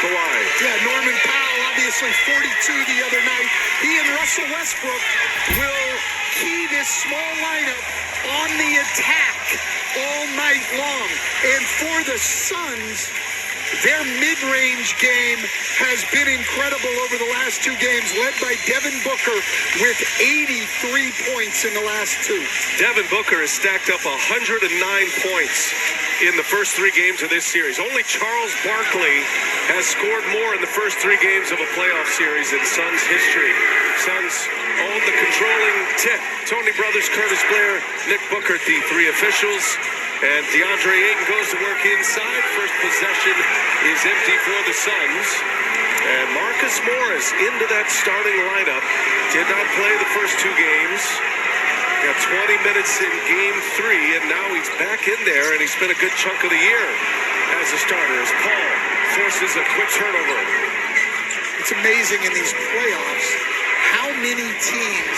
Kawhi. Yeah, Norman Powell, obviously 42 the other night. He and Russell Westbrook will key this small lineup on the attack all night long. And for the Suns, their mid-range game has been incredible over the last two games, led by Devin Booker with 83 points in the last two. Devin Booker has stacked up 109 points in the first three games of this series. Only Charles Barkley has scored more in the first three games of a playoff series in Suns history. Suns own the controlling tip. Tony Brothers, Curtis Blair, Nick Booker, the three officials. And DeAndre Ayton goes to work inside. First possession is empty for the Suns. And Marcus Morris into that starting lineup. Did not play the first two games. Got 20 minutes in game three, and now he's back in there, and he spent a good chunk of the year as a starter. As Paul forces a quick turnover. It's amazing in these playoffs how many teams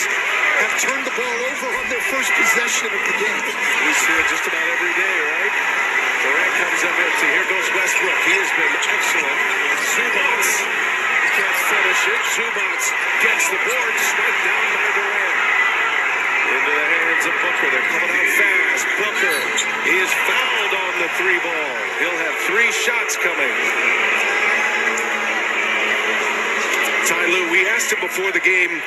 have turned the ball over on their first possession of the game. We see it just about every day, right? Durant comes up empty. Here goes Westbrook. He has been excellent. Zubac can't finish it. Zubac gets the board. Swiped down by Durant. Into the hands of Booker. They're coming out fast. Booker is fouled on the three ball. He'll have three shots coming. Ty Lue, we asked him before the game,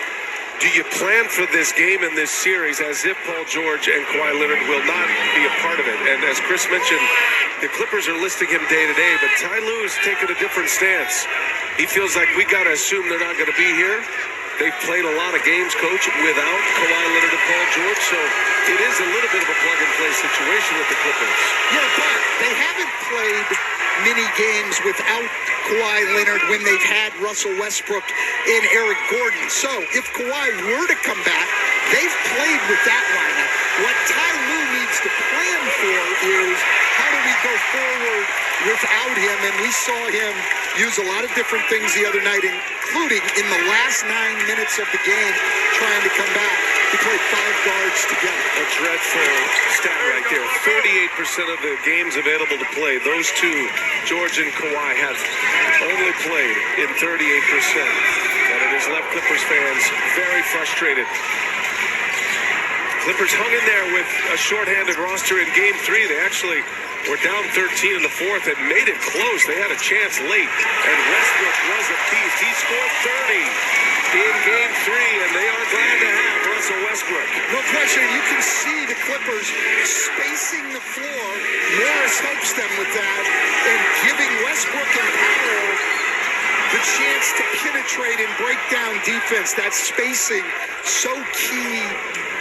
do you plan for this game and this series as if Paul George and Kawhi Leonard will not be a part of it? And as Chris mentioned, the Clippers are listing him day to day, but Ty Lue is taking a different stance. He feels like we got to assume they're not going to be here. They've played a lot of games, Coach, without Kawhi Leonard and Paul George, so it is a little bit of a plug-and-play situation with the Clippers. Yeah, but they haven't played many games without Kawhi Leonard when they've had Russell Westbrook and Eric Gordon. So if Kawhi were to come back, they've played with that lineup. What Ty Lue needs to plan for is how do we go forward without him? And we saw him use a lot of different things the other night, including in the last 9 minutes of the game trying to come back. He played 5 guards together. A dreadful stat right there. 38% of the games available to play, those two, George and Kawhi, have only played in 38%. And it has left Clippers fans very frustrated. Clippers hung in there with a shorthanded roster in game three. They actually were down 13 in the fourth and made it close. They had a chance late, and Westbrook was a beast. He scored 30 in game three, and they are glad to have Russell Westbrook. No question. You can see the Clippers spacing the floor. Morris helps them with that, and giving Westbrook and Powell the chance to penetrate and break down defense. That spacing so key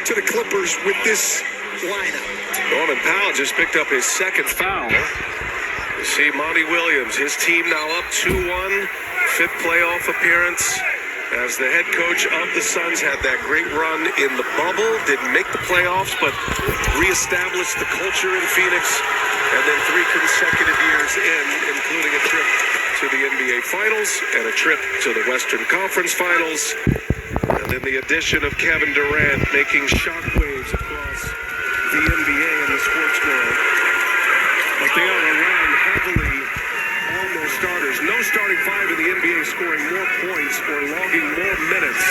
to the Clippers with this lineup. Norman Powell just picked up his second foul. You see Monty Williams, his team now up 2-1, fifth playoff appearance. As the head coach of the Suns had that great run in the bubble, didn't make the playoffs, but reestablished the culture in Phoenix. And then 3 consecutive years in, including a trip to the NBA Finals and a trip to the Western Conference Finals. And then the addition of Kevin Durant making shockwaves across the NBA and the sports world. But they are relying heavily on their starters. No starting five in the NBA scoring more points or logging more minutes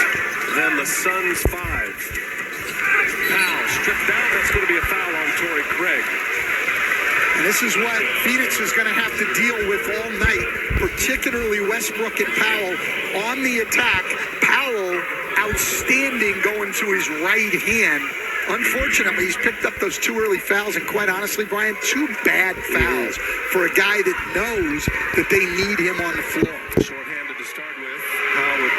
than the Suns' 5. Powell stripped down. That's going to be a foul on Torrey Craig. And this is what Phoenix is going to have to deal with all night, particularly Westbrook and Powell on the attack. Powell outstanding going to his right hand. Unfortunately, he's picked up those 2 early fouls, and quite honestly, Brian, 2 bad fouls for a guy that knows that they need him on the floor. Shorthanded to start with. Powell with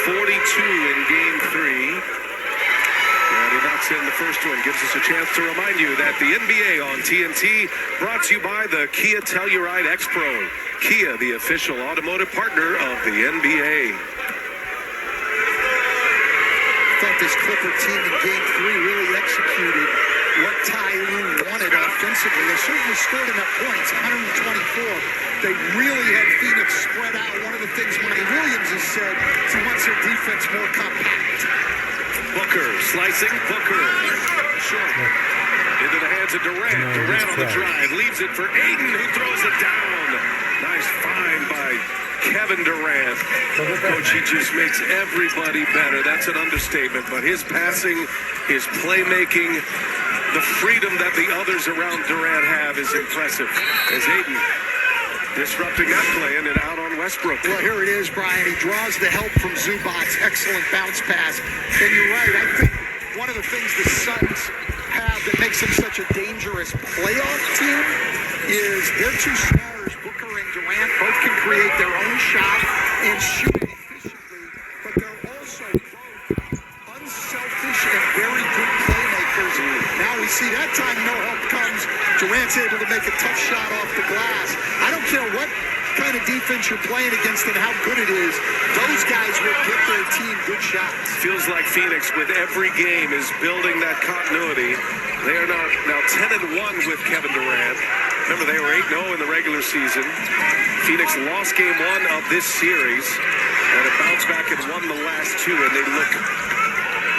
42 in game 3. And he knocks in the first one. Gives us a chance to remind you that the NBA on TNT brought to you by the Kia Telluride X-Pro. Kia, the official automotive partner of the NBA. I thought this Clipper team in game 3 really executed what Ty Lue wanted offensively. They certainly scored enough points, 124. They really had Phoenix spread out. One of the things Monty Williams has said is he wants their defense more compact. Booker slicing. Booker short. Into the hands of Durant. Durant on the drive. Leaves it for Ayton, who throws it down. Nice find by Kevin Durant. Coach, he just makes everybody better. That's an understatement. But his passing, his playmaking, the freedom that the others around Durant have is impressive. As Ayton disrupting that play and it out on Westbrook. Well, here it is, Brian. He draws the help from Zubac. Excellent bounce pass. And you're right. I think one of the things the Suns have that makes them such a dangerous playoff team is their two stars, Booker and Durant, both can create their own shot and shoot it efficiently. But they're also both unselfish and very good playmakers. Now we see that time no help comes. Durant's able to make a tough shot off the glass. I don't care what kind of defense you're playing against and how good it is, those guys will get their team good shots. Feels like Phoenix with every game is building that continuity. They are now 10-1 with Kevin Durant. Remember, they were 8-0 in the regular season. Phoenix lost game 1 of this series and have bounced back and won the last 2, and they look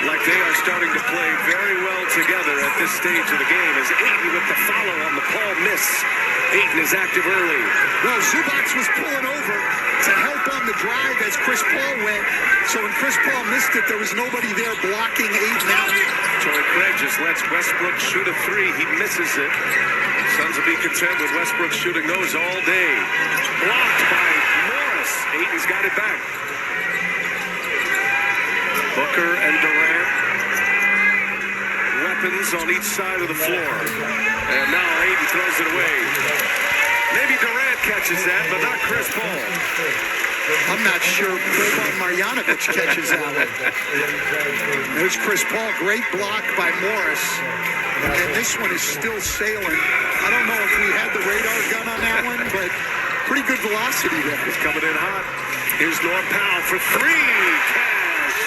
like they are starting to play very well together at this stage of the game. As Ayton with the follow on the Paul miss. Ayton is active early. Well, Zubac was pulling over to help on the drive as Chris Paul went. So when Chris Paul missed it, there was nobody there blocking Ayton out. Torrey Craig just lets Westbrook shoot a 3. He misses it. Suns will be content with Westbrook shooting those all day. Blocked by Morris. Ayton's got it back. Booker and Durant. Weapons on each side of the floor. And now Ayton throws it away. Maybe Durant catches that, but not Chris Paul. I'm not sure Boban Marjanovic catches that one. There's Chris Paul. Great block by Morris. And this one is still sailing. I don't know if we had the radar gun on that one, but pretty good velocity there. It's coming in hot. Here's Norm Powell for 3. Cash.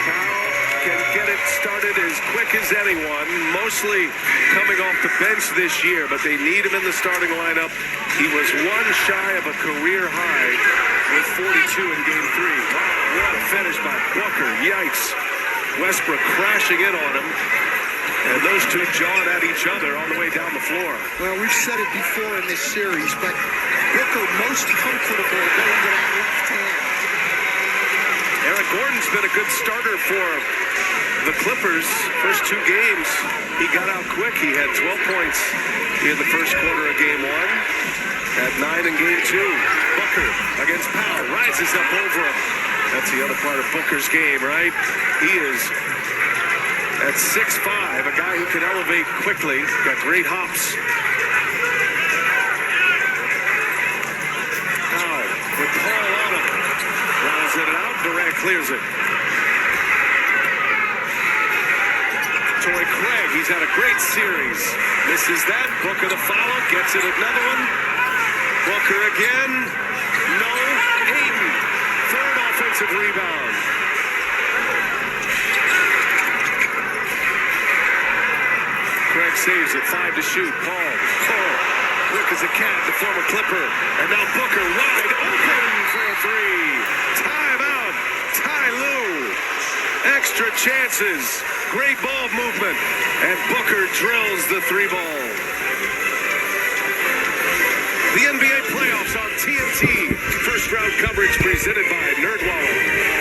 Powell can get it started as quick as anyone. Mostly coming off the bench this year, but they need him in the starting lineup. He was 1 shy of a career high with 42 in game 3. Wow, what a finish by Booker. Yikes. Westbrook crashing in on him. And those two jawing at each other on the way down the floor. Well, we've said it before in this series, but Booker most comfortable going to that left hand. Eric Gordon's been a good starter for the Clippers. First 2 games, he got out quick. He had 12 points in the first quarter of game 1. Had 9 in game 2. Booker against Powell. Rises up over him. That's the other part of Booker's game, right? He is at 6'5", a guy who can elevate quickly. Got great hops. Powell with Paul on him. Rounds it out. Durant clears it. Torrey Craig, he's had a great series. Misses that. Booker the follow. Gets it another one. Booker again. No. Ayton. 3rd offensive rebound. Craig saves it. 5 to shoot. Paul. Quick as a cat, the former Clipper. And now Booker wide open for a 3. Timeout. Ty Lue. Extra chances. Great ball movement. And Booker drills the 3 ball. The NBA playoffs on TNT. First round coverage presented by NerdWallet.